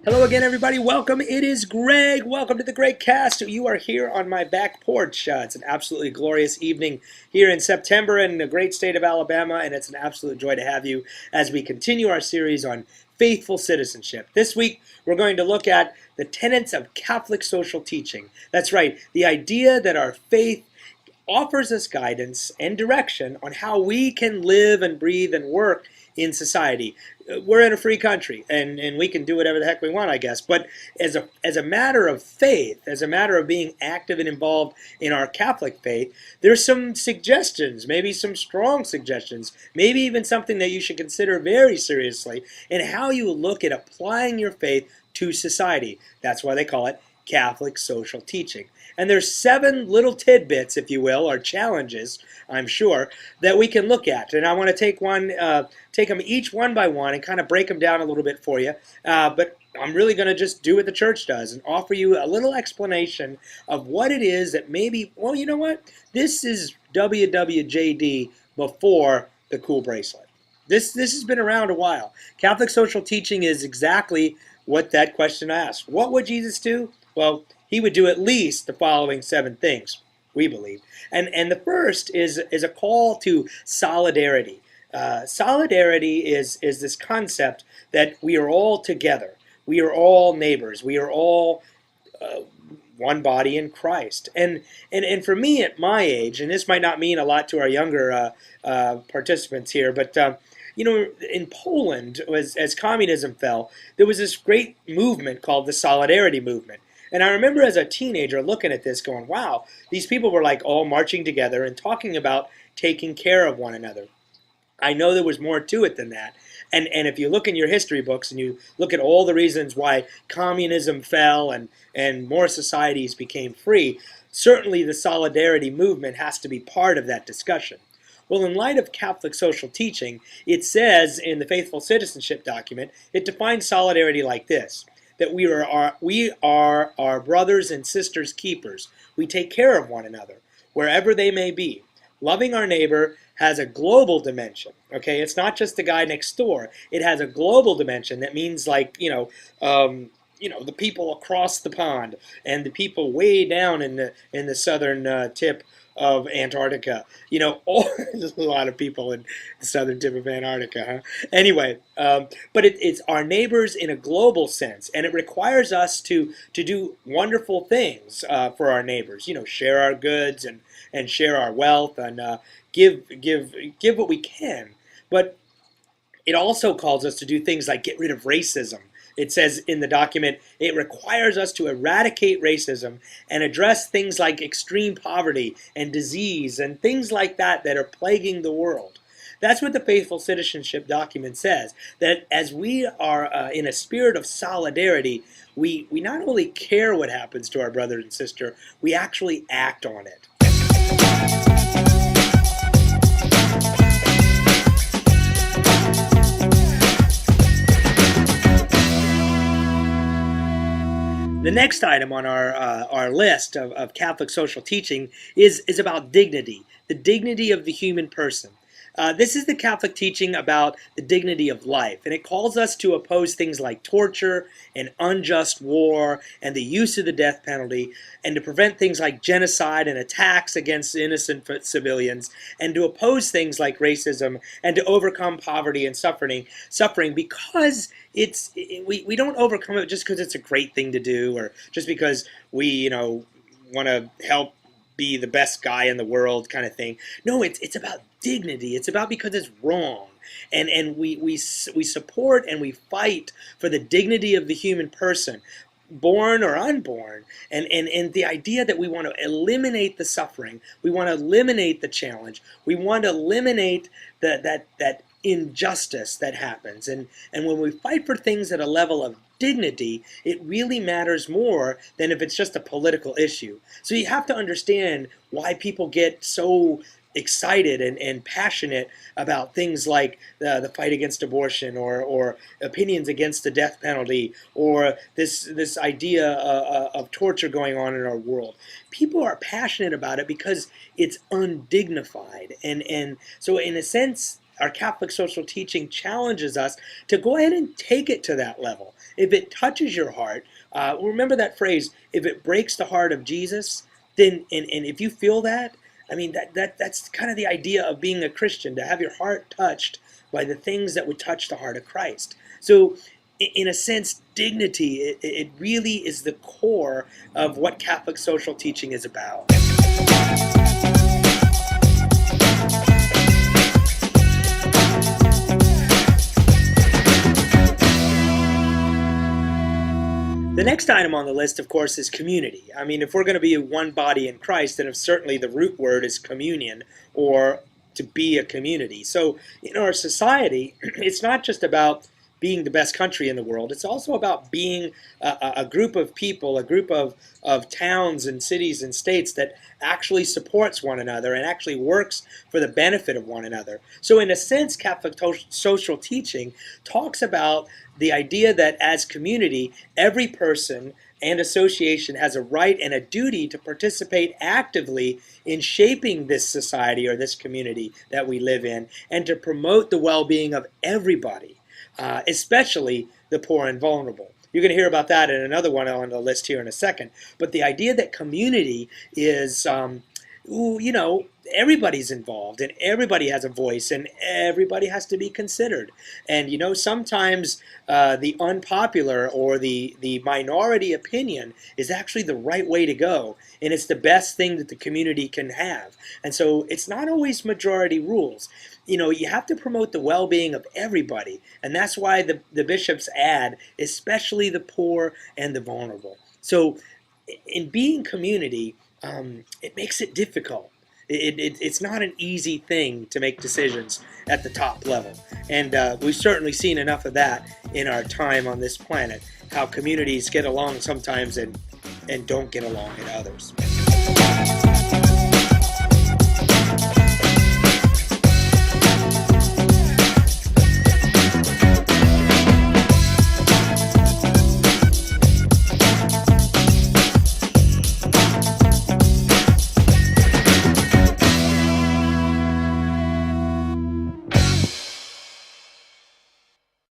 Hello again, everybody. Welcome. It is Greg. Welcome to the Greg Cast. You are here on my back porch. It's an absolutely glorious evening here in September in the great state of Alabama, and it's an absolute joy to have you as we continue our series on faithful citizenship. This week, we're going to look at the tenets of Catholic social teaching. That's right, the idea that our faith offers us guidance and direction on how we can live and breathe and work in society. We're in a free country, and we can do whatever the heck we want, I guess. But as a matter of faith, as a matter of being active and involved in our Catholic faith, there's some suggestions, maybe some strong suggestions, maybe even something that you should consider very seriously in how you look at applying your faith to society. That's why they call it Catholic social teaching. And there's 7 little tidbits, if you will, or challenges, I'm sure, that we can look at. And I want to take them each one by one and kind of break them down a little bit for you. But I'm really going to just do what the church does and offer you a little explanation of what it is that maybe, well, you know what? This is WWJD before the cool bracelet. This has been around a while. Catholic social teaching is exactly what that question asks. What would Jesus do? Well, he would do at least the following 7 things, we believe. And the first is a call to solidarity. Solidarity is this concept that we are all together. We are all neighbors. We are all one body in Christ. And for me at my age, and this might not mean a lot to our younger participants here, but you know, in Poland, as communism fell, there was this great movement called the Solidarity Movement. And I remember as a teenager looking at this going, wow, these people were like all marching together and talking about taking care of one another. I know there was more to it than that. And if you look in your history books and you look at all the reasons why communism fell and more societies became free, certainly the Solidarity Movement has to be part of that discussion. Well, in light of Catholic social teaching, it says in the Faithful Citizenship document, it defines solidarity like this, that we are our brothers and sisters' keepers. We take care of one another, wherever they may be. Loving our neighbor has a global dimension, okay? It's not just the guy next door. It has a global dimension that means like, the people across the pond and the people way down in the southern tip of Antarctica. There's a lot of people in the southern tip of Antarctica, huh? Anyway, but it's our neighbors in a global sense, and it requires us to do wonderful things for our neighbors. Share our goods and share our wealth and give what we can. But it also calls us to do things like get rid of racism. It says in the document, it requires us to eradicate racism and address things like extreme poverty and disease and things like that are plaguing the world. That's what the Faithful Citizenship document says, that as we are in a spirit of solidarity, we not only care what happens to our brother and sister, we actually act on it. The next item on our list of Catholic social teaching is about dignity, the dignity of the human person. This is the Catholic teaching about the dignity of life, and it calls us to oppose things like torture and unjust war and the use of the death penalty, and to prevent things like genocide and attacks against innocent civilians, and to oppose things like racism, and to overcome poverty and suffering because we don't overcome it just because it's a great thing to do, or just because we want to help be the best guy in the world kind of thing. No, it's about dignity. It's about because it's wrong. And we support and we fight for the dignity of the human person, born or unborn, and the idea that we want to eliminate the suffering, we want to eliminate the challenge, we want to eliminate that injustice that happens. And when we fight for things at a level of dignity, it really matters more than if it's just a political issue. So you have to understand why people get so excited and passionate about things like the fight against abortion or opinions against the death penalty or this idea of torture going on in our world. People are passionate about it because it's undignified. And so in a sense, our Catholic social teaching challenges us to go ahead and take it to that level. If it touches your heart, remember that phrase, if it breaks the heart of Jesus, then, and if you feel that, I mean, that's kind of the idea of being a Christian, to have your heart touched by the things that would touch the heart of Christ. So, in a sense, dignity, it really is the core of what Catholic social teaching is about. The next item on the list, of course, is community. I mean, if we're going to be one body in Christ, then certainly the root word is communion, or to be a community. So in our society, it's not just about being the best country in the world. It's also about being a group of people, a group of towns and cities and states that actually supports one another and actually works for the benefit of one another. So in a sense, Catholic social teaching talks about the idea that as community, every person and association has a right and a duty to participate actively in shaping this society or this community that we live in, and to promote the well-being of everybody, especially the poor and vulnerable. You're going to hear about that in another one on the list here in a second. But the idea that community is, everybody's involved and everybody has a voice and everybody has to be considered. And, sometimes the unpopular or the minority opinion is actually the right way to go. And it's the best thing that the community can have. And so it's not always majority rules. You have to promote the well-being of everybody. And that's why the bishops add, especially the poor and the vulnerable. So in being community, it makes it difficult. It's not an easy thing to make decisions at the top level. And we've certainly seen enough of that in our time on this planet, how communities get along sometimes and don't get along at others.